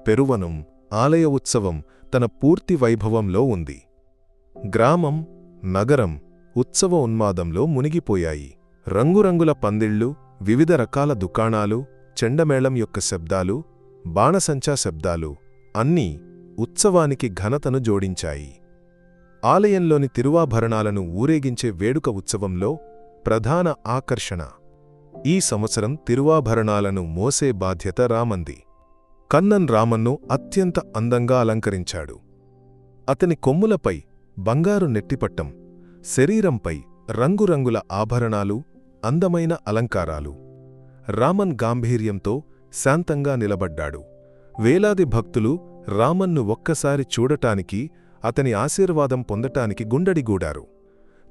పెరువనం ఆలయ ఉత్సవం తన పూర్తి వైభవంలో ఉంది. గ్రామం, నగరం ఉత్సవ ఉన్మాదంలో మునిగిపోయాయి. రంగురంగుల పందిళ్లు, వివిధ రకాల దుకాణాలు, చెండమేళం యొక్క శబ్దాలు, బాణసంచా శబ్దాలు అన్నీ ఉత్సవానికి ఘనతను జోడించాయి. ఆలయంలోని తిరువాభరణాలను ఊరేగించే వేడుక ఉత్సవంలో ప్రధాన ఆకర్షణ. ఈ సంవత్సరం తిరువాభరణాలను మోసే బాధ్యత రామంది. కన్నన్ రామన్ను అత్యంత అందంగా అలంకరించాడు. అతని కొమ్ములపై బంగారు నెట్టిపట్టం, శరీరంపై రంగురంగుల ఆభరణాలు, అందమైన అలంకారాలు. రామన్ గాంభీర్యంతో శాంతంగా నిలబడ్డాడు. వేలాది భక్తులు రామన్ను ఒక్కసారి చూడటానికి, అతని ఆశీర్వాదం పొందటానికి గుండడిగూడారు.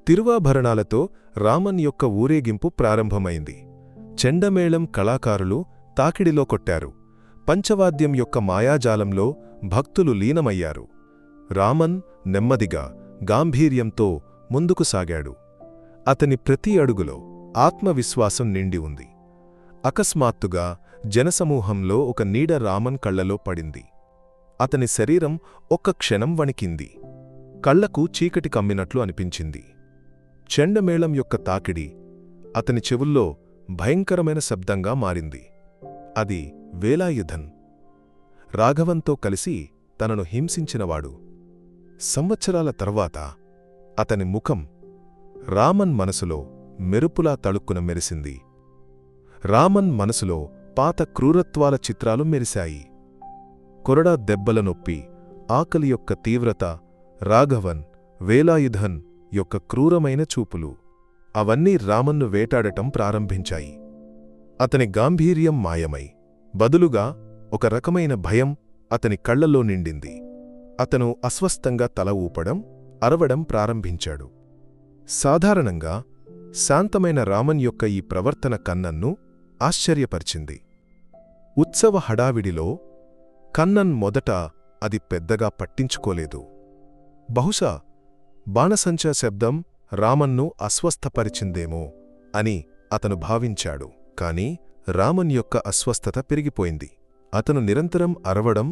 తిరువాభరణాలతో రామన్ యొక్క ఊరేగింపు ప్రారంభమైంది. చెండమేళం కళాకారులు తాకిడిలో కొట్టారు. పంచవాద్యం యొక్క మాయాజాలంలో భక్తులు లీనమయ్యారు. రామన్ నెమ్మదిగా, గాంభీర్యంతో ముందుకు సాగాడు. అతని ప్రతి అడుగులో ఆత్మవిశ్వాసం నిండి ఉంది. అకస్మాత్తుగా జనసమూహంలో ఒక నీడ రామన్ కళ్లలో పడింది. అతని శరీరం ఒక్క క్షణం వణికింది. కళ్లకు చీకటి కమ్మినట్లు అనిపించింది. చెండమేళం యొక్క తాకిడి అతని చెవుల్లో భయంకరమైన శబ్దంగా మారింది. అది వేలాయుధన్, రాఘవన్తో కలిసి తనను హింసించినవాడు. సంవత్సరాల తర్వాత అతని ముఖం రామన్ మనసులో మెరుపులా తళుక్కున మెరిసింది. రామన్ మనసులో పాత క్రూరత్వాల చిత్రాలు మెరిశాయి. కొరడా దెబ్బల నొప్పి, ఆకలి యొక్క తీవ్రత, రాఘవన్, వేలాయుధన్ యొక్క క్రూరమైన చూపులు అవన్నీ రామన్ను వేటాడటం ప్రారంభించాయి. అతని గాంభీర్యం మాయమై, బదులుగా ఒక రకమైన భయం అతని కళ్లలో నిండింది. అతను అస్వస్థంగా తల ఊపడం, అరవడం ప్రారంభించాడు. సాధారణంగా శాంతమైన రామన్ యొక్క ఈ ప్రవర్తన కన్నన్ను ఆశ్చర్యపరిచింది. ఉత్సవ హడావిడిలో కన్నన్ మొదట అది పెద్దగా పట్టించుకోలేదు. బహుశా బాణసంచా శబ్దం రామన్ను అస్వస్థపరిచిందేమో అని అతను భావించాడు. కాని రామన్ యొక్క అస్వస్థత పెరిగిపోయింది. అతను నిరంతరం అరవడం,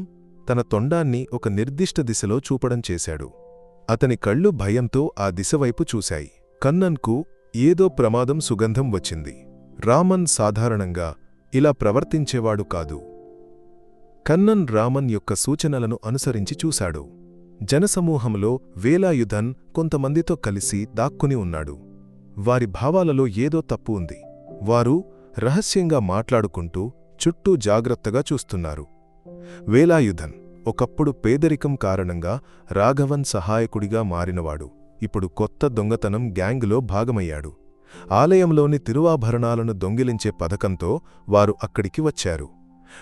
తన తొండాన్ని ఒక నిర్దిష్ట దిశలో చూపడం చేశాడు. అతని కళ్ళు భయంతో ఆ దిశవైపు చూశాయి. కన్నన్కు ఏదో ప్రమాదం సుగంధం వచ్చింది. రామన్ సాధారణంగా ఇలా ప్రవర్తించేవాడు కాదు. కన్నన్ రామన్ యొక్క సూచనలను అనుసరించి చూశాడు. జనసమూహంలో వేలాయుధన్ కొంతమందితో కలిసి దాక్కుని ఉన్నాడు. వారి భావాలలో ఏదో తప్పు ఉంది. వారు రహస్యంగా మాట్లాడుకుంటూ చుట్టూ జాగ్రత్తగా చూస్తున్నారు. వేలాయుధన్ ఒకప్పుడు పేదరికం కారణంగా రాఘవన్ సహాయకుడిగా మారినవాడు. ఇప్పుడు కొత్త దొంగతనం గ్యాంగులో భాగమయ్యాడు. ఆలయంలోని తిరువాభరణాలను దొంగిలించే పథకంతో వారు అక్కడికి వచ్చారు.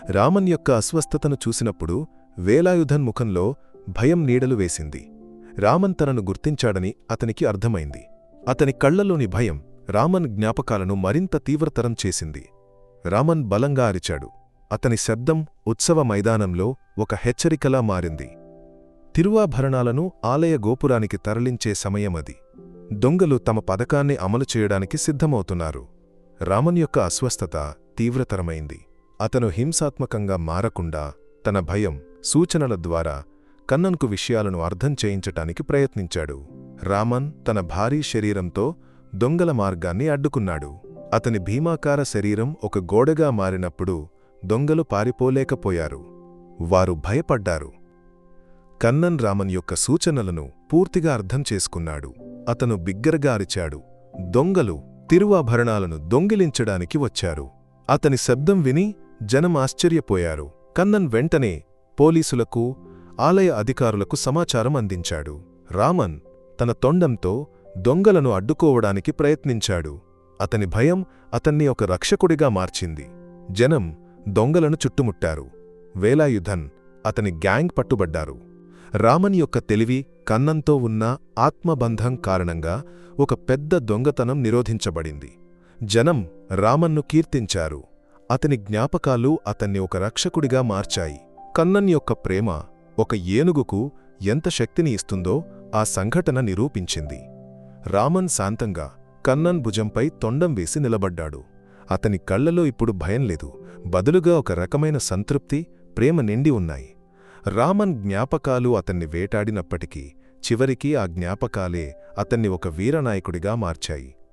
రామన్ యొక్క అస్వస్థతను చూసినప్పుడు వేలాయుధన్ ముఖంలో భయం నీడలు వేసింది. రామన్ తనను గుర్తించాడని అతనికి అర్థమైంది. అతని కళ్లలోని భయం రామన్ జ్ఞాపకాలను మరింత తీవ్రతరం చేసింది. రామన్ బలంగా అరిచాడు. అతని శబ్దం ఉత్సవ మైదానంలో ఒక హెచ్చరికలా మారింది. తిరువాభరణాలను ఆలయ గోపురానికి తరలించే సమయమది. దొంగలు తమ పథకాన్ని అమలు చేయడానికి సిద్ధమవుతున్నారు. రామన్ యొక్క అస్వస్థత తీవ్రతరమైంది. అతను హింసాత్మకంగా మారకుండా తన భయం, సూచనల ద్వారా కన్నన్కు విషయాలను అర్థం చేయించటానికి ప్రయత్నించాడు. రామన్ తన భారీ శరీరంతో దొంగల మార్గాన్ని అడ్డుకున్నాడు. అతని భీమాకార శరీరం ఒక గోడగా మారినప్పుడు దొంగలు పారిపోలేకపోయారు. వారు భయపడ్డారు. కన్నన్ రామన్ యొక్క సూచనలను పూర్తిగా అర్థం చేసుకున్నాడు. అతను బిగ్గరగా అరిచాడు, దొంగలు తిరువాభరణాలను దొంగిలించడానికి వచ్చారు. అతని శబ్దం విని జనం ఆశ్చర్యపోయారు. కన్నన్ వెంటనే పోలీసులకు, ఆలయ అధికారులకు సమాచారం అందించాడు. రామన్ తన తొండంతో దొంగలను అడ్డుకోవడానికి ప్రయత్నించాడు. అతని భయం అతన్ని ఒక రక్షకుడిగా మార్చింది. జనం దొంగలను చుట్టుముట్టారు. వేలాయుధన్, అతని గ్యాంగ్ పట్టుబడ్డారు. రామన్ యొక్క తెలివి, కన్నన్తో ఉన్న ఆత్మబంధం కారణంగా ఒక పెద్ద దొంగతనం నిరోధించబడింది. జనం రామన్ను కీర్తించారు. అతని జ్ఞాపకాలు అతన్ని ఒక రక్షకుడిగా మార్చాయి. కన్నన్ యొక్క ప్రేమ ఒక ఏనుగుకు ఎంత శక్తిని ఇస్తుందో ఆ సంఘటన నిరూపించింది. రామన్ శాంతంగా కన్నన్ భుజంపై తొండం వేసి నిలబడ్డాడు. అతని కళ్లలో ఇప్పుడు భయం లేదు, బదులుగా ఒక రకమైన సంతృప్తి, ప్రేమ నిండి ఉన్నాయి. రామన్ జ్ఞాపకాలు అతన్ని వేటాడినప్పటికీ చివరికి ఆ జ్ఞాపకాలే అతన్ని ఒక వీరనాయకుడిగా మార్చాయి.